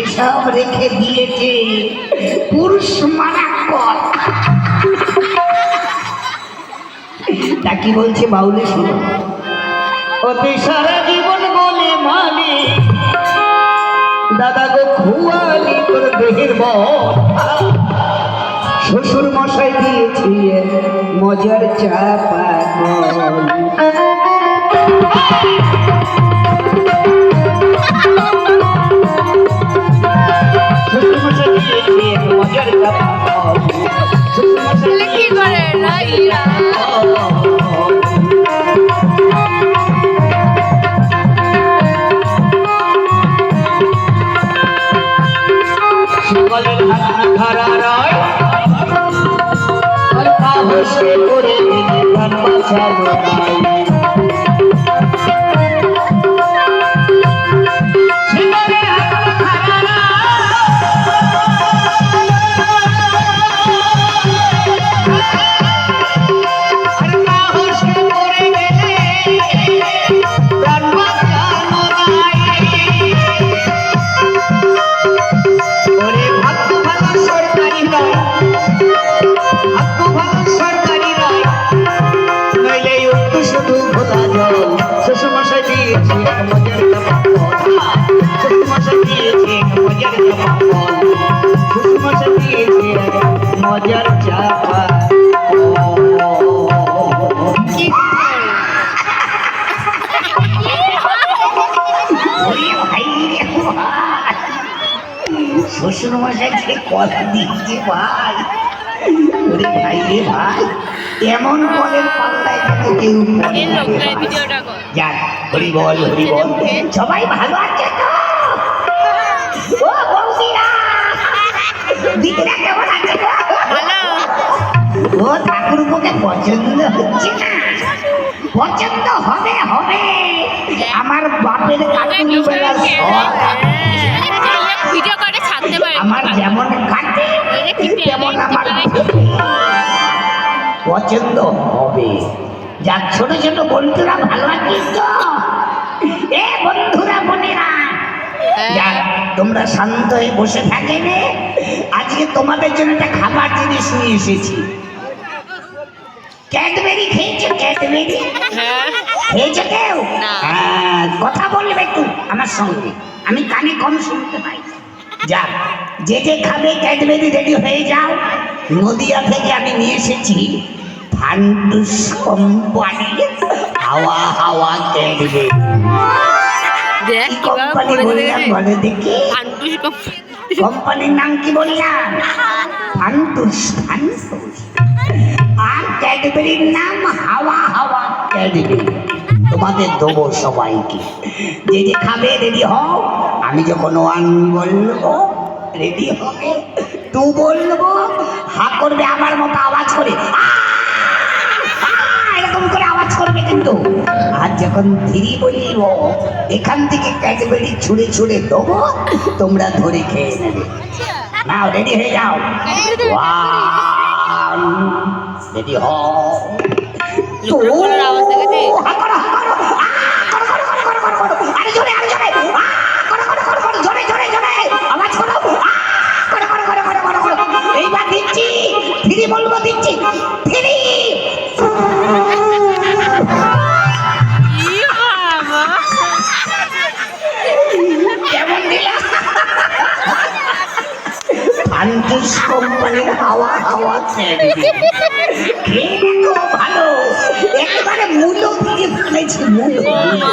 এসব রেখে দিয়েছে পুরুষ মারা কল। তা কি বলছে বাউলে শুনো, ওতে সারা জীবন বলে মানে দাদা গো খুয়ালি তোর দেহের বল, শ্বশুর মশাই দিয়েছি মজার চাপা কল। শ্বশুর মশাই দিয়েছি মজার চাপা কল, শ্বশুর মশাই কি করে সকলের হাত খারা রয় আর কাহসে করে দিলে প্রাণ বাঁচালো নাই। মজার চাপা শ্বশুর মশাইকে কথা দিচ্ছে ভাই, ওরে ভাই রে ভাই, এমন কলের পাল্লায় কেউ যাক। হরি বল হরি বল, সবাই ভালো আছে তো? ও বৌদিরা দিদিরা কেমন আছে? ও ঠাকুরকে পছন্দ হচ্ছে না? পছন্দ হবে হবে, আমার বাপের কাকুর বেলার আমার যেমন কাটে তেমন আমার পছন্দ হবে। যাক ছোট ছোট বন্ধুরা ভালো আছিস তো? এ বন্ধুরা বোনেরা, যাক তোমরা শান্ত হয়ে বসে থাকে রে, আজকে তোমাদের জন্য একটা খাবার জিনিস নিয়ে এসেছি। ক্যাডবেরি খেয়েছো? ক্যাডবেরি খেয়েছো কেউ? হ্যাঁ, কথা বলবে একটু আমার সঙ্গে, আমি কানে কম শুনতে পাই। যাক যে যে খাবে ক্যাডবেরি রেডি হয়ে যাও। নদিয়া থেকে আমি নিয়ে এসেছি ফান্টুস কোম্পানির হাওয়া হাওয়া ক্যাডবেরি। কোম্পানি বললাম বলে দেখি, কোম্পানির নাম কি বললাম? ফান্টুস। ফান্টুস আর ক্যাডবেরির নাম হাওয়া হাওয়া ক্যাডবেরি। তোমাদের দেবো সবাইকে, যে যে খাবে রেডি হও। আমি যখন 1 বলবো রেডি হবে, 2 বলবো হা করবে আমার মতো আওয়াজ করে, এরকম করে আওয়াজ করবে কিন্তু। আর যখন 3 বলবো এখান থেকে ক্যাডবেরি ছুঁড়ে ছুঁড়ে দেবো, তোমরা ধরে খেয়ে নেবে। নাও রেডি হয়ে যাও। 1 রেডি হও। এইবার দিচ্ছি 3 বলবো, দিচ্ছি 3। কেমন দিলাম? ফান্টুস কোম্পানির হাওয়া হাওয়া ক্যাডবেরি খেয়ে দেখো, ভালো একেবারে মূল্য দিয়ে ফেলেছি, মূল্য।